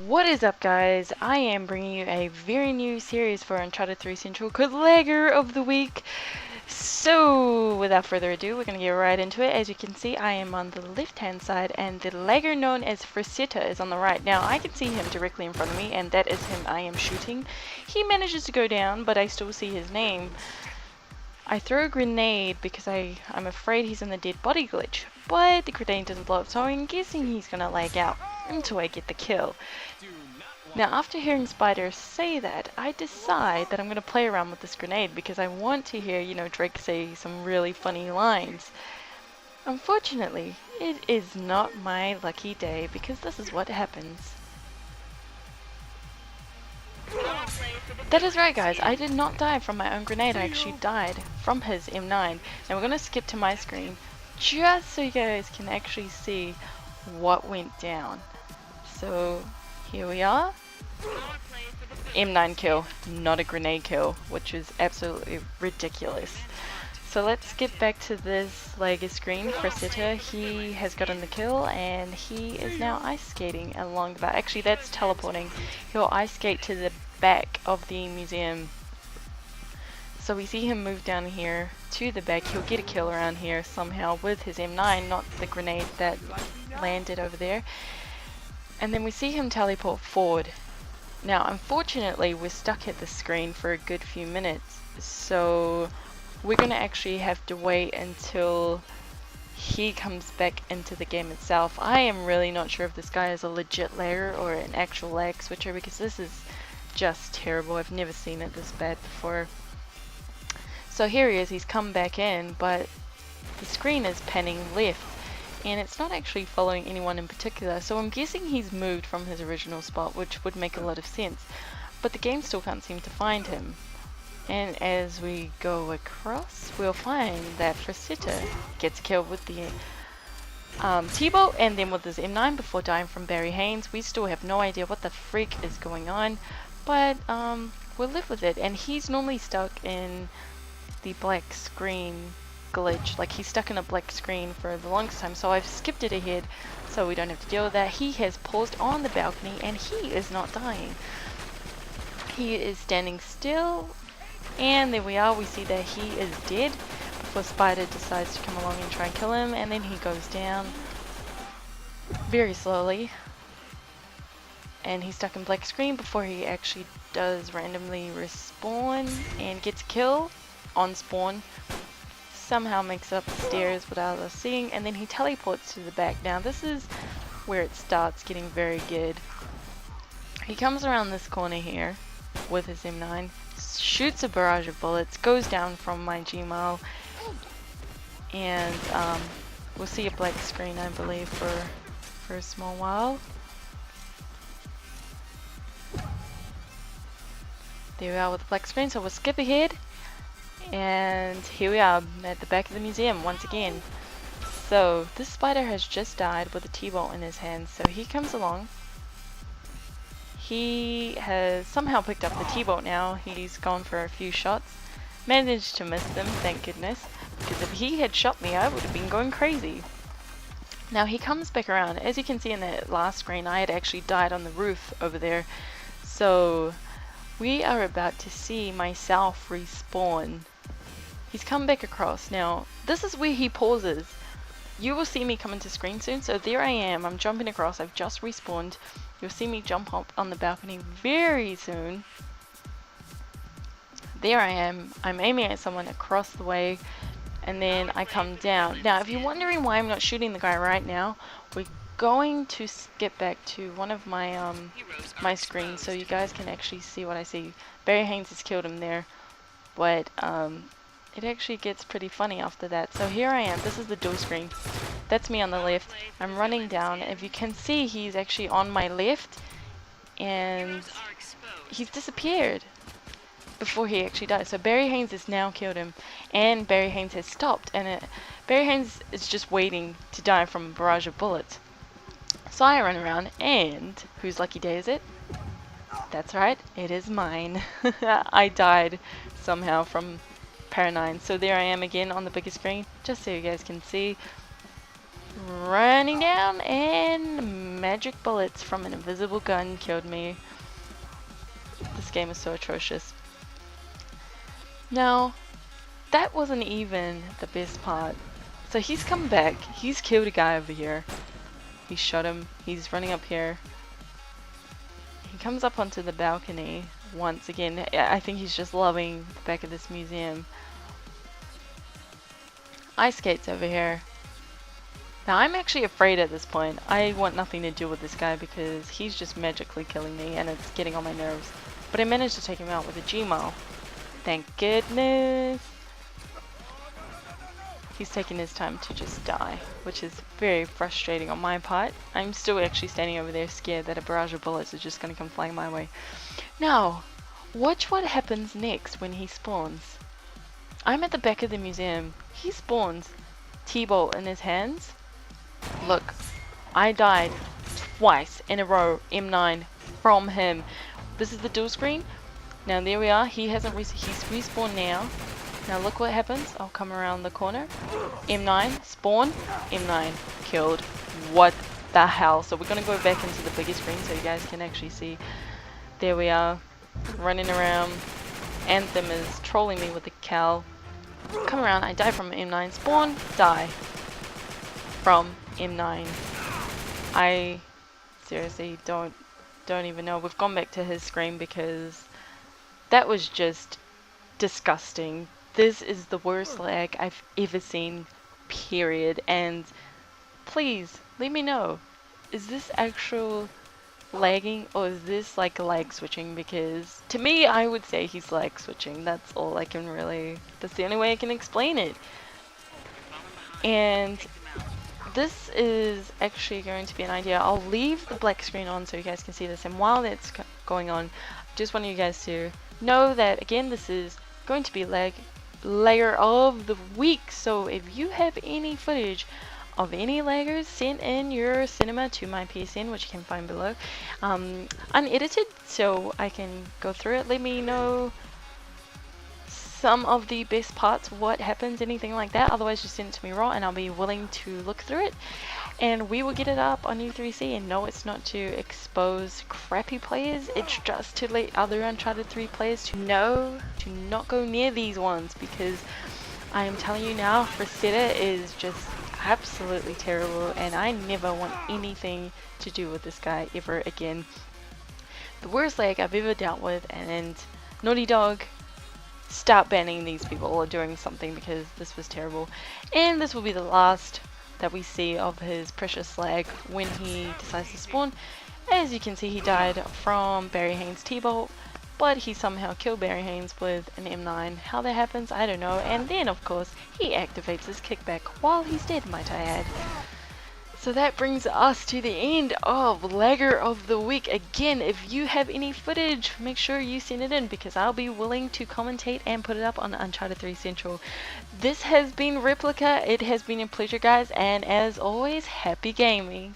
What is up, guys? I am bringing you a very new series for Uncharted 3 Central called Lagger of the Week. So, without further ado, we're going to get right into it. As you can see, I am on the left-hand side, and the lagger known as Fresetta is on the right. Now, I can see him directly in front of me, and that is him I am shooting. He manages to go down, but I still see his name. I throw a grenade because I'm afraid he's in the dead body glitch, but the grenade doesn't blow up, so I'm guessing he's going to lag out until I get the kill. Now, after hearing Spider say that, I decide that I'm going to play around with this grenade because I want to hear, Drake say some really funny lines. Unfortunately, it is not my lucky day because this is what happens. That is right, guys, I did not die from my own grenade, I actually died from his M9. Now we're going to skip to my screen just so you guys can actually see what went down. So, here we are. M9 kill, not a grenade kill, which is absolutely ridiculous. So let's get back to this Lagger screen. Fresetta, he has gotten the kill and he is now ice skating along the back. Actually, that's teleporting. He'll ice skate to the back of the museum. So we see him move down here to the back. He'll get a kill around here somehow with his M9, not the grenade that landed over there. And then we see him teleport forward. Now, unfortunately, we're stuck at the screen for a good few minutes, so we're going to actually have to wait until he comes back into the game itself. I am really not sure if this guy is a legit lagger or an actual lag switcher because this is just terrible. I've never seen it this bad before. So here he is, he's come back in, but the screen is panning left. And it's not actually following anyone in particular, so I'm guessing he's moved from his original spot, which would make a lot of sense. But the game still can't seem to find him. And as we go across, we'll find that Fresetta gets killed with the T-bolt and then with his M9 before dying from Barry Haynes. We still have no idea what the freak is going on, but we'll live with it. And he's normally stuck in the black screen glitch, like he's stuck in a black screen for the longest time, so I've skipped it ahead so we don't have to deal with that. He has paused on the balcony and he is not dying. He is standing still, and there we are, we see that he is dead before Spider decides to come along and try and kill him, and then he goes down very slowly and he's stuck in black screen before he actually does randomly respawn and gets a kill on spawn. Somehow makes up the stairs without us seeing, and then he teleports to the back. Now this is where it starts getting very good. He comes around this corner here with his M9, shoots a barrage of bullets, goes down from my Gmail, and we'll see a black screen, I believe, for a small while. There we are with the black screen, so we'll skip ahead. And here we are at the back of the museum once again. So this spider has just died with a T-bolt in his hand, so he comes along. He has somehow picked up the T-bolt now. He's gone for a few shots, managed to miss them, thank goodness, because if he had shot me I would have been going crazy. Now he comes back around. As you can see in the last screen, I had actually died on the roof over there, so we are about to see myself respawn. He's come back across. Now, this is where he pauses. You will see me come into screen soon, so there I am. I'm jumping across. I've just respawned. You'll see me jump up on the balcony very soon. There I am. I'm aiming at someone across the way, and then I come down. Now, if you're wondering why I'm not shooting the guy right now, we're going to skip back to one of my my screens so you guys can actually see what I see. Barry Haynes has killed him there, but it actually gets pretty funny after that. So here I am. This is the door screen. That's me on the left. I'm running down. If you can see, he's actually on my left, and he's disappeared before he actually died. So Barry Haynes has now killed him, and Barry Haynes has stopped, and Barry Haynes is just waiting to die from a barrage of bullets. So I run around, and whose lucky day is it? That's right, it is mine. I died somehow from Para 9. So there I am again on the bigger screen, just so you guys can see. running down, and magic bullets from an invisible gun killed me. This game is so atrocious. Now, that wasn't even the best part. So he's come back, he's killed a guy over here. He shot him, he's running up here. He comes up onto the balcony once again. I think he's just loving the back of this museum. Ice skates over here. Now I'm actually afraid at this point. I want nothing to do with this guy because he's just magically killing me and it's getting on my nerves. But I managed to take him out with a Gmail. Thank goodness. He's taking his time to just die, which is very frustrating on my part. I'm still actually standing over there scared that a barrage of bullets is just going to come flying my way. Now, watch what happens next when he spawns. I'm at the back of the museum. He spawns, T-bolt in his hands. Look, I died twice in a row, M9, from him. This is the dual screen. Now there we are, he's respawned now. Now look what happens. I'll come around the corner. M9, spawn, M9, killed. What the hell? So we're going to go back into the bigger screen so you guys can actually see. There we are, running around. Anthem is trolling me with the cow. Come around, I die from M9, spawn, die from M9. I seriously don't even know. We've gone back to his screen because that was just disgusting. This is the worst lag I've ever seen, period. And please let me know, is this actual lagging or is this like lag switching? Because to me I would say he's lag switching. That's all I can really, that's the only way I can explain it. And this is actually going to be an idea. I'll leave the black screen on so you guys can see this, and while that's going on, just want you guys to know that again this is going to be layer of the week. So if you have any footage of any laggers, send in your cinema to my PSN, which you can find below, unedited, so I can go through it. Let me know some of the best parts, what happens, anything like that. Otherwise just send it to me raw and I'll be willing to look through it, and we will get it up on U3C. And no, it's not to expose crappy players, it's just to let other Uncharted 3 players to know to not go near these ones, because I am telling you now, Fresetta is just absolutely terrible and I never want anything to do with this guy ever again. The worst lag I've ever dealt with, and Naughty Dog, start banning these people or doing something, because this was terrible. And this will be the last that we see of his precious lag when he decides to spawn. As you can see, he died from Barry Haynes' T-bolt, but he somehow killed Barry Haynes with an M9. How that happens, I don't know. And then of course he activates his kickback while he's dead, might I add. So that brings us to the end of Lagger of the Week. Again, if you have any footage, make sure you send it in, because I'll be willing to commentate and put it up on Uncharted 3 Central. This has been Repliica. It has been a pleasure, guys, and as always, happy gaming.